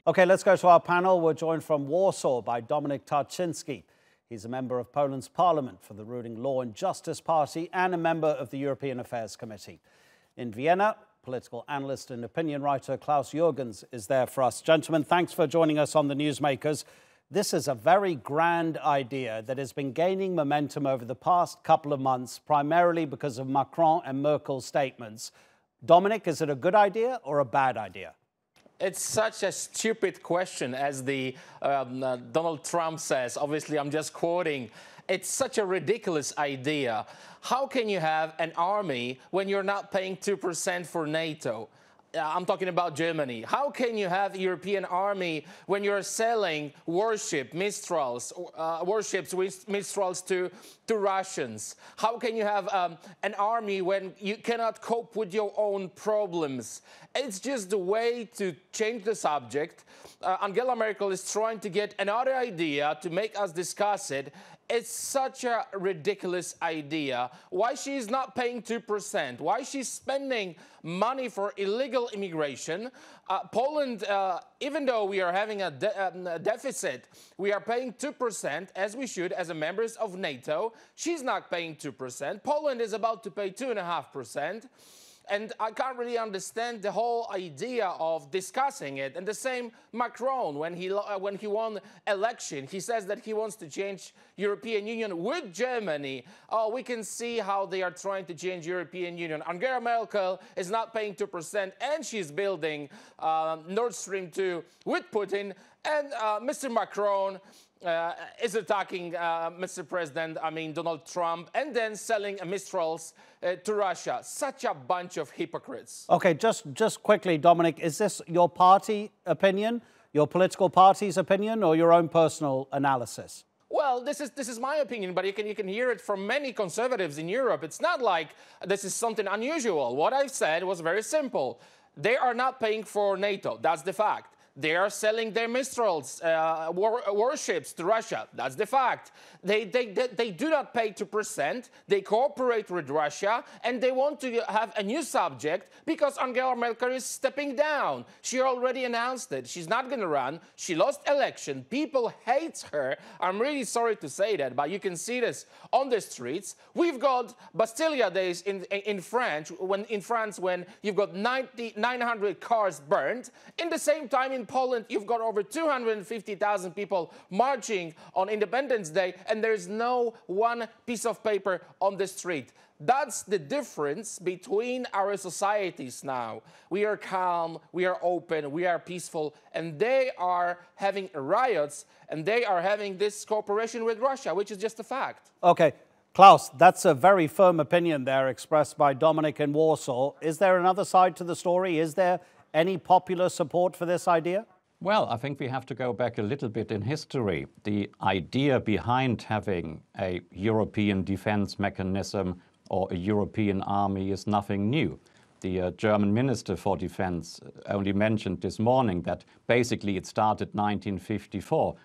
OK, let's go to our panel. We're joined from Warsaw by Dominik Tarczynski. He's a member of Poland's parliament for the ruling Law and Justice Party and a member of the European Affairs Committee. In Vienna, political analyst and opinion writer Klaus Jurgens is there for us. Gentlemen, thanks for joining us on the Newsmakers. This is a very grand idea that has been gaining momentum over the past couple of months, primarily because of Macron and Merkel's statements. Dominik, is it a good idea or a bad idea? It's such a stupid question, as the Donald Trump says. Obviously, I'm just quoting. It's such a ridiculous idea. How can you have an army when you're not paying 2% for NATO? I'm talking about Germany. How can you have a European army when you're selling warships with Mistrals to Russians? How can you have an army when you cannot cope with your own problems? It's just the way to change the subject. Angela Merkel is trying to get another idea to make us discuss it. It's such a ridiculous idea. Why she's not paying 2%? Why she's spending money for illegal immigration? Poland, even though we are having a deficit, we are paying 2%, as we should, as a members of NATO. She's not paying 2%. Poland is about to pay 2.5%. And I can't really understand the whole idea of discussing it. And the same Macron, when he won election, he says that he wants to change European Union with Germany. Oh, we can see how they are trying to change European Union. Angela Merkel is not paying 2%, and she's building Nord Stream 2 with Putin. And Mr. Macron is attacking Mr. President, Donald Trump, and then selling Mistrals to Russia. Such a bunch of hypocrites. OK, just quickly, Dominik, is this your party opinion, your political party's opinion, or your own personal analysis? Well, this is my opinion, but you can hear it from many conservatives in Europe. It's not like this is something unusual. What I've said was very simple. They are not paying for NATO. That's the fact. They are selling their Mistrals warships to Russia. That's the fact. They do not pay 2%. They cooperate with Russia, and they want to have a new subject because Angela Merkel is stepping down. She already announced it. She's not going to run. She lost election. People hate her. I'm really sorry to say that, but you can see this on the streets. We've got Bastille days in France when you've got 900 cars burned. In the same time, in Poland, you've got over 250,000 people marching on Independence Day, and there's no one piece of paper on the street. That's the difference between our societies now. We are calm, we are open, we are peaceful, and they are having riots, and they are having this cooperation with Russia, which is just a fact. OK. Klaus, that's a very firm opinion there expressed by Dominik in Warsaw. Is there another side to the story? Is there any popular support for this idea? Well, I think we have to go back a little bit in history. The idea behind having a European defense mechanism or a European army is nothing new. The German Minister for Defense only mentioned this morning that basically it started 1954,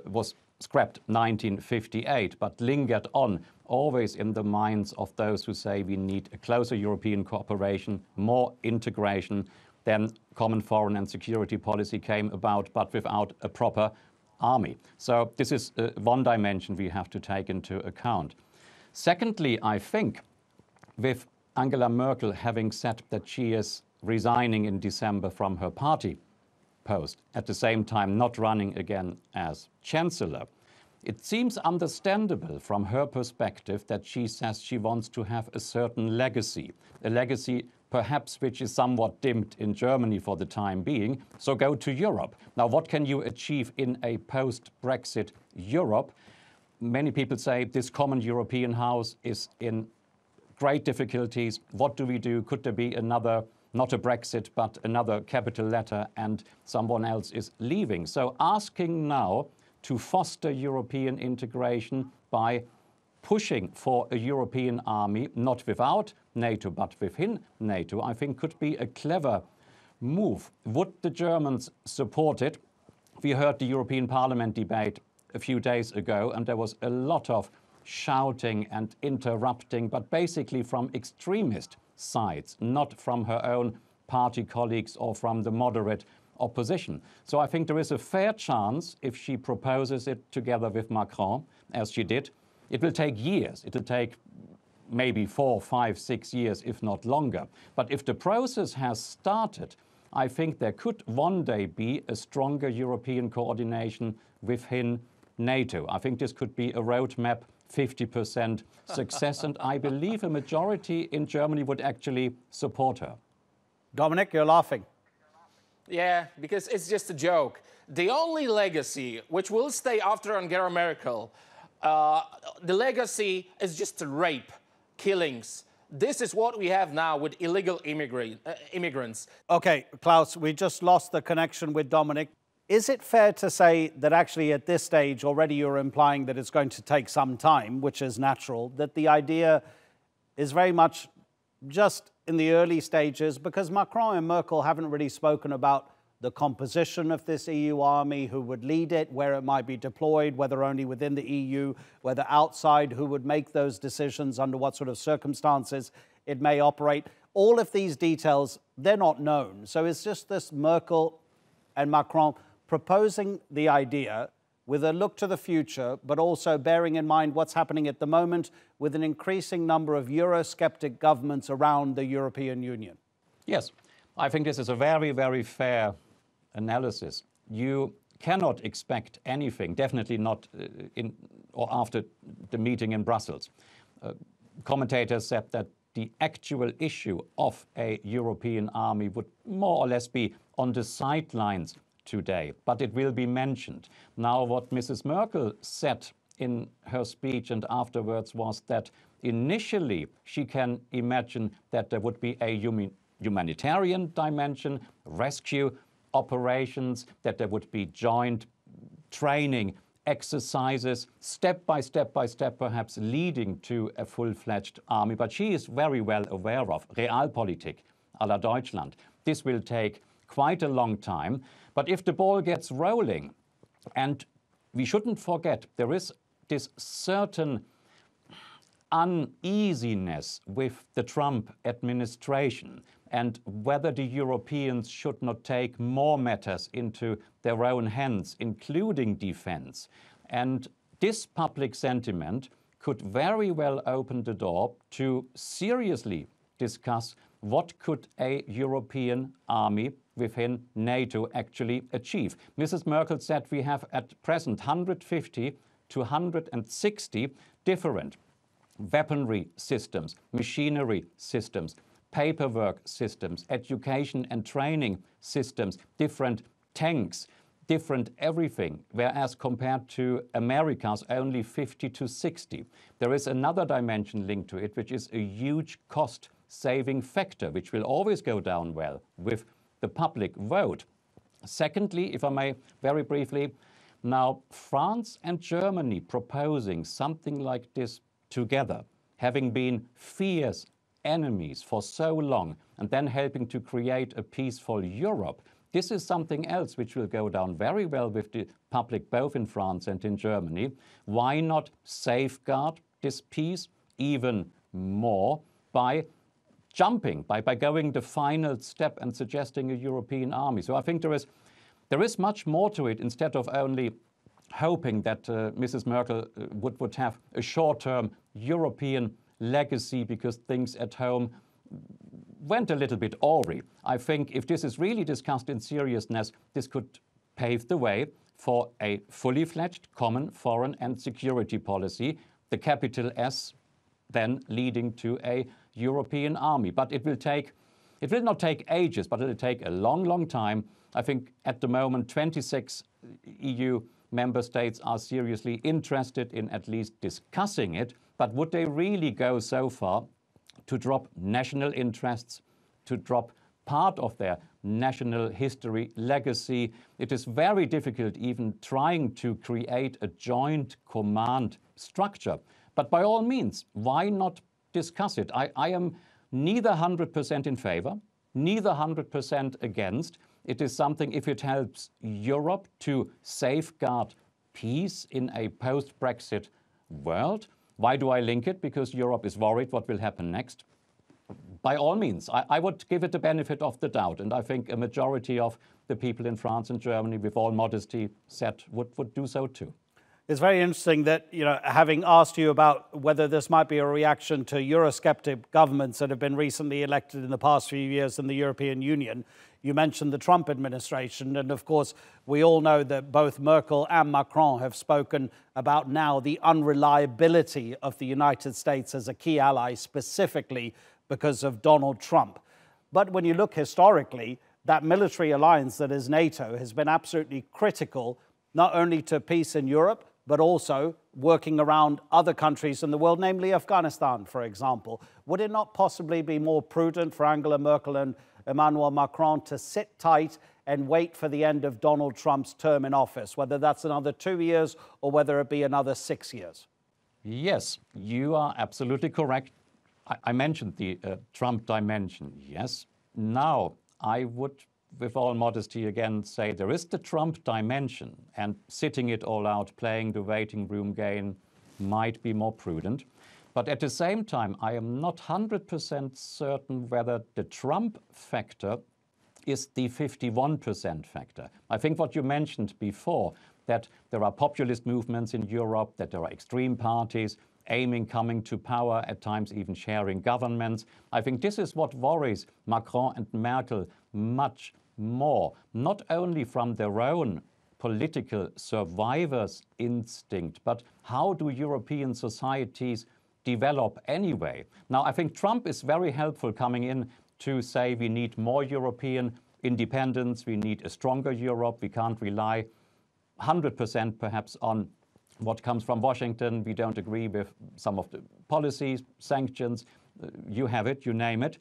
was scrapped 1958, but lingered on, always in the minds of those who say we need a closer European cooperation, more integration. Then common foreign and security policy came about, but without a proper army. So this is one dimension we have to take into account. Secondly, I think with Angela Merkel having said that she is resigning in December from her party post, at the same time not running again as Chancellor, it seems understandable from her perspective that she says she wants to have a certain legacy, a legacy perhaps which is somewhat dimmed in Germany for the time being, so go to Europe. Now, what can you achieve in a post-Brexit Europe? Many people say this common European house is in great difficulties. What do we do? Could there be another, not a Brexit, but another capital letter and someone else is leaving? So asking now to foster European integration by pushing for a European army, not without NATO, but within NATO, I think could be a clever move. Would the Germans support it? We heard the European Parliament debate a few days ago, and there was a lot of shouting and interrupting, but basically from extremist sides, not from her own party colleagues or from the moderate opposition. So I think there is a fair chance, if she proposes it together with Macron, as she did. It will take years. It will take maybe 4, 5, 6 years, if not longer. But if the process has started, I think there could one day be a stronger European coordination within NATO. I think this could be a roadmap, 50% success, and I believe a majority in Germany would actually support her. Dominik, you're laughing. Yeah, because it's just a joke. The only legacy which will stay after Angela Merkel, the legacy is just rape, killings. This is what we have now with illegal immigrants. Okay, Klaus, we just lost the connection with Dominik. Is it fair to say that actually at this stage already you're implying that it's going to take some time, which is natural, that the idea is very much just in the early stages, because Macron and Merkel haven't really spoken about the composition of this EU army, who would lead it, where it might be deployed, whether only within the EU, whether outside, who would make those decisions, under what sort of circumstances it may operate. All of these details, they're not known. So it's just this Merkel and Macron proposing the idea with a look to the future, but also bearing in mind what's happening at the moment with an increasing number of Eurosceptic governments around the European Union. Yes, I think this is a very, very fair analysis. You cannot expect anything, definitely not in or after the meeting in Brussels. Commentators said that the actual issue of a European army would more or less be on the sidelines today, but it will be mentioned. Now, what Mrs. Merkel said in her speech and afterwards was that initially she can imagine that there would be a humanitarian dimension, rescue operations, that there would be joint training exercises, step by step, perhaps leading to a full-fledged army. But she is very well aware of Realpolitik à la Deutschland. This will take quite a long time. But if the ball gets rolling, and we shouldn't forget, there is this certain uneasiness with the Trump administration and whether the Europeans should not take more matters into their own hands, including defense. And this public sentiment could very well open the door to seriously discuss what could a European army within NATO actually achieve. Mrs. Merkel said we have at present 150 to 160 different weaponry systems, machinery systems, paperwork systems, education and training systems, different tanks, different everything, whereas compared to America's only 50 to 60. There is another dimension linked to it, which is a huge cost-saving factor, which will always go down well with the public vote. Secondly, if I may very briefly, now France and Germany proposing something like this together, having been fierce enemies for so long, and then helping to create a peaceful Europe, this is something else which will go down very well with the public both in France and in Germany. Why not safeguard this peace even more by jumping, by going the final step and suggesting a European army? So I think there is much more to it, instead of only hoping that Mrs. Merkel would have a short-term European legacy because things at home went a little bit awry. I think if this is really discussed in seriousness, this could pave the way for a fully fledged common foreign and security policy, the capital S then leading to a European army. But it will not take ages, but it will take a long, long time. I think at the moment 26 EU member states are seriously interested in at least discussing it. But would they really go so far to drop national interests, to drop part of their national history, legacy? It is very difficult even trying to create a joint command structure. But by all means, why not discuss it? I am neither 100% in favor, neither 100% against. It is something, if it helps Europe to safeguard peace in a post-Brexit world. Why do I link it? Because Europe is worried what will happen next. by all means, I would give it the benefit of the doubt. And I think a majority of the people in France and Germany, with all modesty said, would do so too. It's very interesting that, having asked you about whether this might be a reaction to Eurosceptic governments that have been recently elected in the past few years in the European Union, you mentioned the Trump administration. And of course, we all know that both Merkel and Macron have spoken about now the unreliability of the United States as a key ally, specifically because of Donald Trump. But when you look historically, that military alliance that is NATO has been absolutely critical, not only to peace in Europe, but also working around other countries in the world, namely Afghanistan, for example. Would it not possibly be more prudent for Angela Merkel and Emmanuel Macron to sit tight and wait for the end of Donald Trump's term in office, whether that's another 2 years or whether it be another 6 years? Yes, you are absolutely correct. I mentioned the Trump dimension. Yes. Now, I would, with all modesty again, say there is the Trump dimension, and sitting it all out, playing the waiting room game might be more prudent. But at the same time, I am not 100% certain whether the Trump factor is the 51% factor. I think what you mentioned before, that there are populist movements in Europe, that there are extreme parties coming to power, at times even sharing governments. I think this is what worries Macron and Merkel much more, not only from their own political survivor's instinct, but how do European societies develop anyway? Now, I think Trump is very helpful coming in to say we need more European independence, we need a stronger Europe, we can't rely 100% perhaps on what comes from Washington. We don't agree with some of the policies, sanctions, you have it, you name it.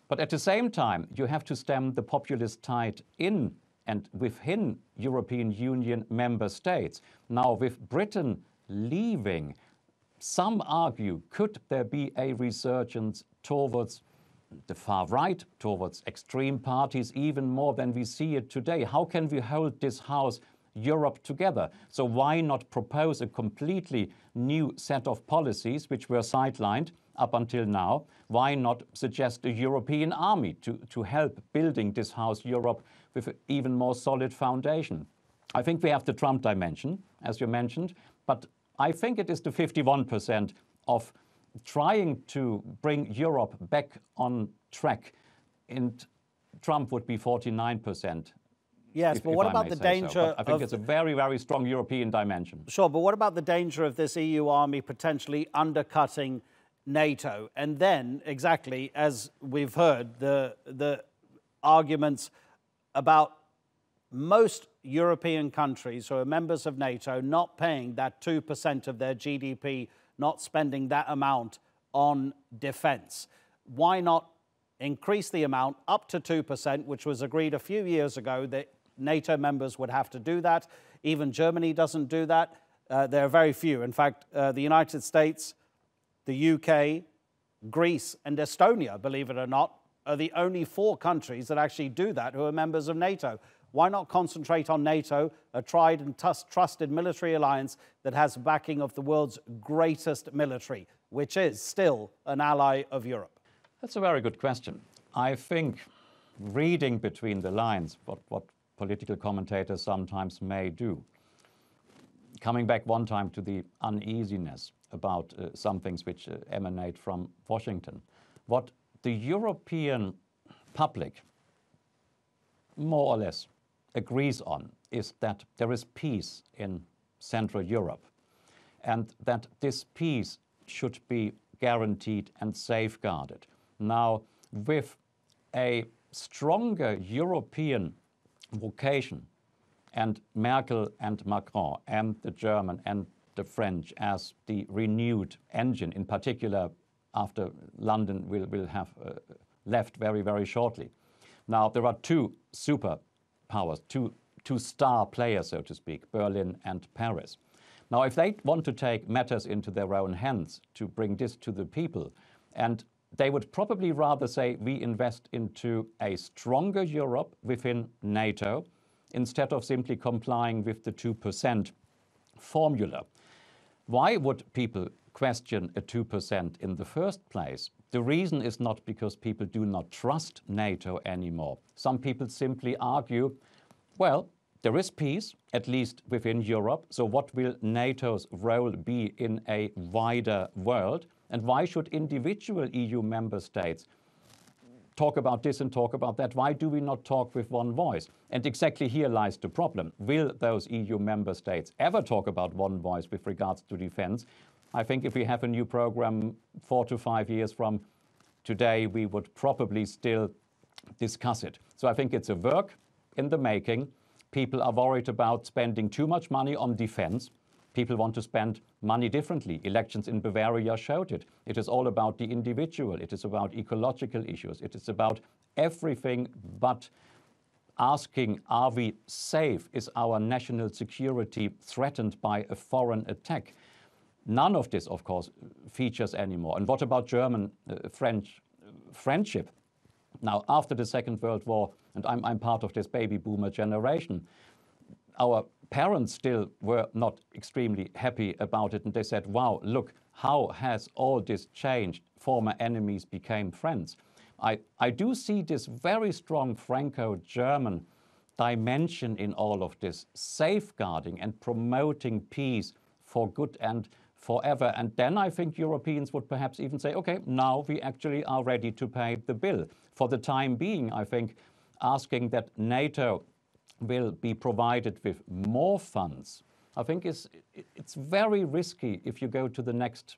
But at the same time, you have to stem the populist tide in and within European Union member states. Now, with Britain leaving, some argue, could there be a resurgence towards the far right, towards extreme parties, even more than we see it today? How can we hold this house, Europe, together? So why not propose a completely new set of policies which were sidelined up until now? Why not suggest a European army to help building this house, Europe, with an even more solid foundation? I think we have the Trump dimension, as you mentioned, but I think it is the 51% of trying to bring Europe back on track, and Trump would be 49%. Yes, but what about the danger? I think it's a very, very strong European dimension. Sure, but what about the danger of this EU army potentially undercutting NATO? And then, exactly as we've heard, the arguments about most European countries who are members of NATO not paying that 2% of their GDP, not spending that amount on defense. Why not increase the amount up to 2%, which was agreed a few years ago that NATO members would have to do that? Even Germany doesn't do that. There are very few. In fact, the United States, the UK, Greece, and Estonia, believe it or not, are the only 4 countries that actually do that who are members of NATO. Why not concentrate on NATO, a tried and trusted military alliance that has backing of the world's greatest military, which is still an ally of Europe? That's a very good question. I think reading between the lines, what political commentators sometimes may do, coming back one time to the uneasiness about some things which emanate from Washington, what the European public more or less agrees on is that there is peace in Central Europe, and that this peace should be guaranteed and safeguarded. Now, with a stronger European vocation, and Merkel and Macron and the German and the French as the renewed engine, in particular after London will have left very, very shortly. Now, there are 2 superpowers, two star players, so to speak, Berlin and Paris. Now, if they want to take matters into their own hands to bring this to the people, and they would probably rather say we invest into a stronger Europe within NATO instead of simply complying with the 2% formula. Why would people question a 2% in the first place? The reason is not because people do not trust NATO anymore. Some people simply argue, well, there is peace, at least within Europe, so what will NATO's role be in a wider world? And why should individual EU member states talk about this and talk about that? Why do we not talk with one voice? And exactly here lies the problem. Will those EU member states ever talk about one voice with regards to defense? I think if we have a new program 4 to 5 years from today, we would probably still discuss it. So I think it's a work in the making. People are worried about spending too much money on defense. People want to spend money differently. Elections in Bavaria showed it. It is all about the individual. It is about ecological issues. It is about everything but asking, are we safe? Is our national security threatened by a foreign attack? None of this, of course, features anymore. And what about German-French friendship? Now, after the Second World War, and I'm part of this baby boomer generation, our parents still were not extremely happy about it. And they said, wow, look, how has all this changed? Former enemies became friends. I do see this very strong Franco-German dimension in all of this, safeguarding and promoting peace for good and forever. And then I think Europeans would perhaps even say, okay, now we actually are ready to pay the bill. For the time being, I think asking that NATO will be provided with more funds, I think it's very risky if you go to the next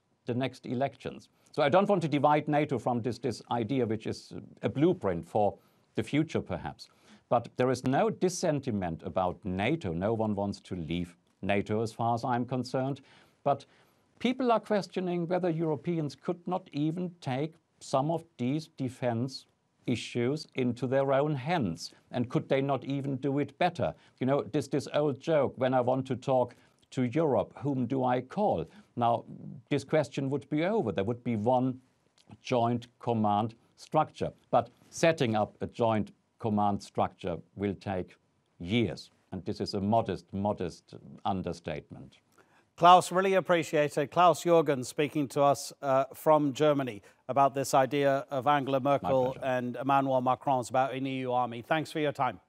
elections. So I don't want to divide NATO from this idea, which is a blueprint for the future perhaps. But there is no dissentiment about NATO. No one wants to leave NATO as far as I'm concerned. But people are questioning whether Europeans could not even take some of these defense issues into their own hands. And could they not even do it better? You know, this old joke, when I want to talk to Europe, whom do I call? Now, this question would be over. There would be one joint command structure. But setting up a joint command structure will take years. And this is a modest understatement. Klaus, really appreciate it. Klaus Jurgens speaking to us from Germany about this idea of Angela Merkel and Emmanuel Macron's about an EU army. Thanks for your time.